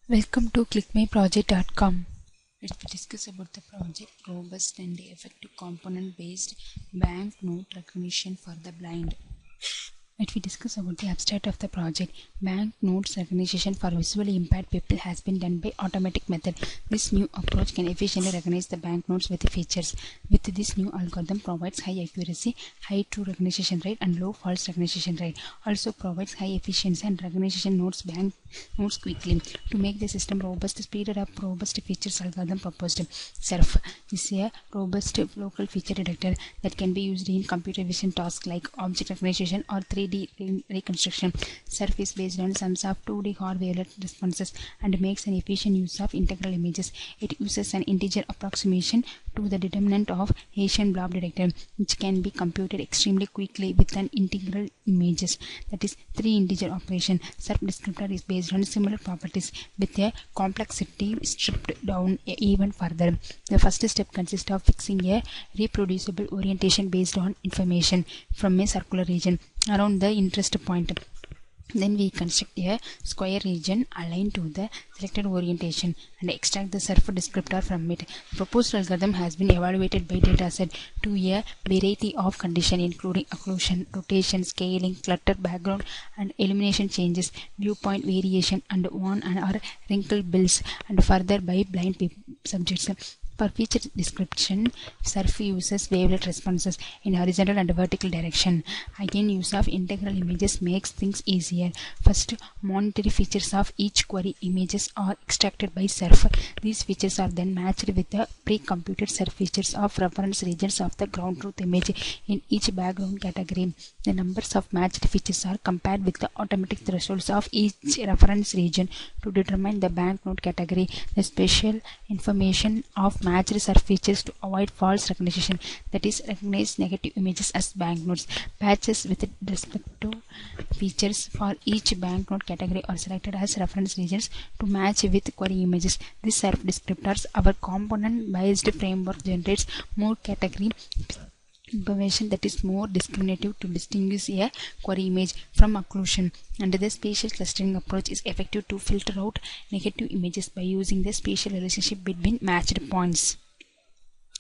Welcome to clickmyproject.com. Let's discuss about the project robust and effective component-based banknote recognition for the blind. Let me discuss about the abstract of the project. Banknotes recognition for visually impaired people has been done by automatic method. This new approach can efficiently recognize the banknotes with features. With this new algorithm provides high accuracy, high true recognition rate and low false recognition rate. Also provides high efficiency and recognition notes banknotes quickly. To make the system robust, speeded up robust features algorithm proposed. SERF is a robust local feature detector that can be used in computer vision tasks like object recognition or 3D reconstruction. SERF is based on sums of 2D hard-wavelet responses and makes an efficient use of integral images. It uses an integer approximation to the determinant of Hessian blob detector, which can be computed extremely quickly with an integral images. That is 3 integer operation. SERF descriptor is based on similar properties with a complexity stripped down even further. The first step consists of fixing a reproducible orientation based on information from a circular region around the interest point. Then we construct a square region aligned to the selected orientation and extract the SERF descriptor from it. The proposed algorithm has been evaluated by dataset to a variety of conditions including occlusion, rotation, scaling, clutter, background and illumination changes, viewpoint variation and worn or wrinkled bills, and further by blind subjects. For feature description, SERF uses wavelet responses in horizontal and vertical direction. Again, use of integral images makes things easier. First, monetary features of each query images are extracted by SERF. These features are then matched with the pre-computed SERF features of reference regions of the ground truth image in each background category. The numbers of matched features are compared with the automatic thresholds of each reference region to determine the banknote category. The special information of matched SERF features to avoid false recognition, that is, recognize negative images as banknotes. Patches with respect to features for each banknote category are selected as reference regions to match with query images. This SERF descriptors, our component-based framework, generates more category information that is more discriminative to distinguish a query image from occlusion, and the spatial clustering approach is effective to filter out negative images by using the spatial relationship between matched points.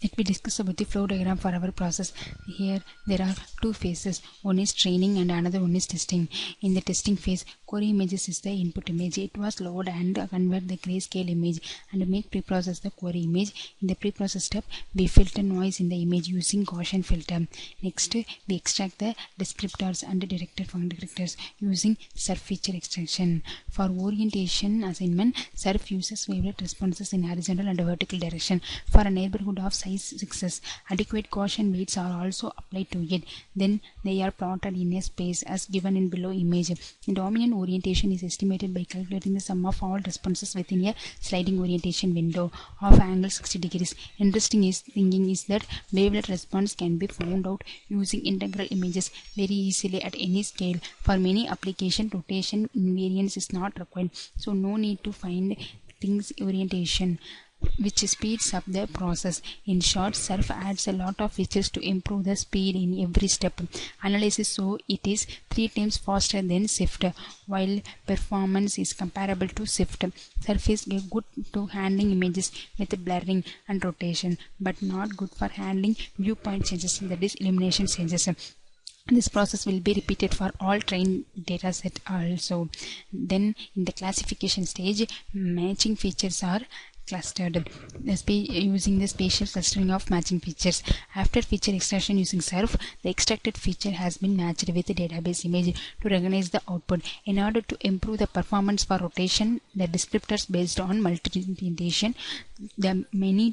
Let me discuss about the flow diagram for our process. Here there are two phases. One is training and another one is testing. In the testing phase, query images is the input image. It was load and convert the grayscale image and make preprocess the query image. In the preprocess step, we filter noise in the image using Gaussian filter. Next, we extract the descriptors and detectors using SERF feature extraction. For orientation assignment, SERF uses wavelet responses in horizontal and vertical direction. For a neighborhood of size 6s, adequate Gaussian weights are also applied to it. Then they are plotted in a space as given in below image. The dominant orientation is estimated by calculating the sum of all responses within a sliding orientation window of angle 60 degrees. Interesting thinking is that wavelet response can be found out using integral images very easily at any scale. For many applications, rotation invariance is not required, so no need to find things orientation, which speeds up the process. In short, SERF adds a lot of features to improve the speed in every step. Analysis so it is 3 times faster than SIFT, while performance is comparable to SIFT. SERF is good to handling images with blurring and rotation, but not good for handling viewpoint changes, that is, illumination changes. This process will be repeated for all trained dataset also. Then in the classification stage, matching features are clustered using the spatial clustering of matching features. After feature extraction using SERF, the extracted feature has been matched with the database image to recognize the output. In order to improve the performance for rotation, the descriptors based on multi-orientation, the many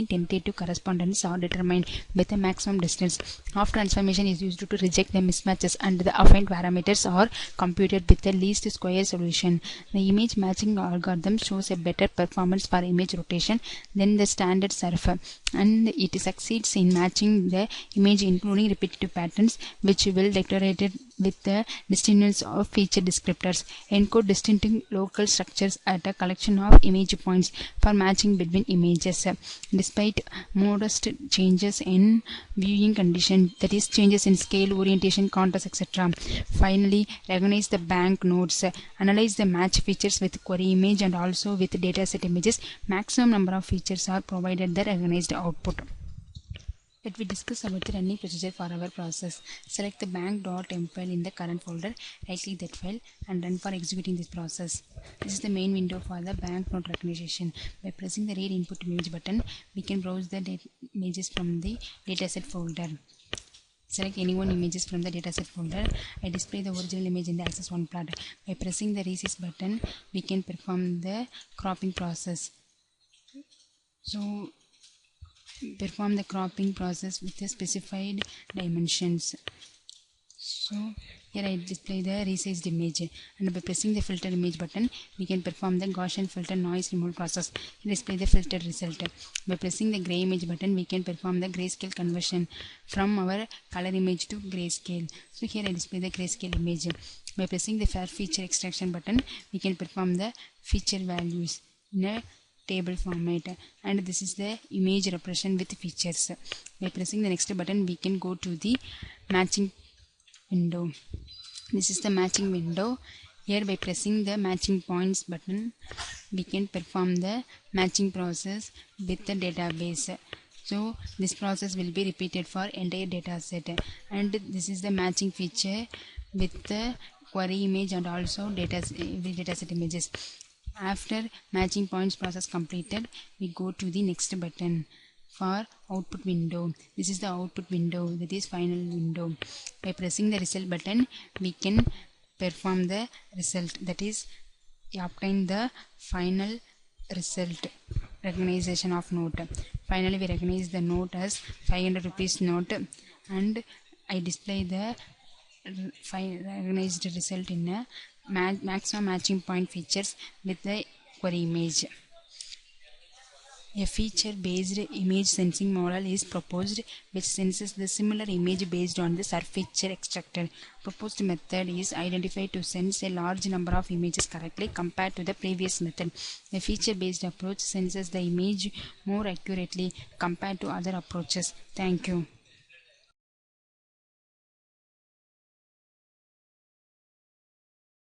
tentative correspondence are determined with a maximum distance. Half transformation is used to reject the mismatches, and the affine parameters are computed with the least square solution. The image matching algorithm shows a better performance for image rotation than the standard SERF, and it succeeds in matching the image including repetitive patterns which will decorated with the distinctness of feature descriptors. Encode distinct local structures at a collection of image points for matching between images. Despite modest changes in viewing condition, that is changes in scale, orientation, contrast, etc. Finally, recognize the banknotes. Analyze the match features with query image and also with dataset images. Maximum number of features are provided the recognized output. Let me discuss about the running procedure for our process. Select the bank.m file in the current folder, right-click that file and run for executing this process. This is the main window for the banknote recognition. By pressing the read input image button, we can browse the images from the dataset folder. Select any one images from the dataset folder. I display the original image in the access one plot. By pressing the resize button, we can perform the cropping process. So perform the cropping process with the specified dimensions. So here I display the resized image, and by pressing the filter image button, we can perform the Gaussian filter noise removal process. Here display the filtered result. By pressing the gray image button, we can perform the grayscale conversion from our color image to grayscale. So here I display the grayscale image. By pressing the fair feature extraction button, we can perform the feature values in a table format, and this is the image representation with features. By pressing the next button, we can go to the matching window. This is the matching window. Here by pressing the matching points button, we can perform the matching process with the database. So this process will be repeated for entire data set, and this is the matching feature with the query image and also dataset images. After matching points process completed, we go to the next button for output window. This is the output window, that is final window. By pressing the result button, we can perform the result, that is obtain the final result recognition of note. Finally, we recognize the note as 500 rupees note, and I display the recognized result in a maximum matching point features with the query image. A feature-based image sensing model is proposed, which senses the similar image based on the feature extracted. Proposed method is identified to sense a large number of images correctly compared to the previous method. The feature-based approach senses the image more accurately compared to other approaches. Thank you.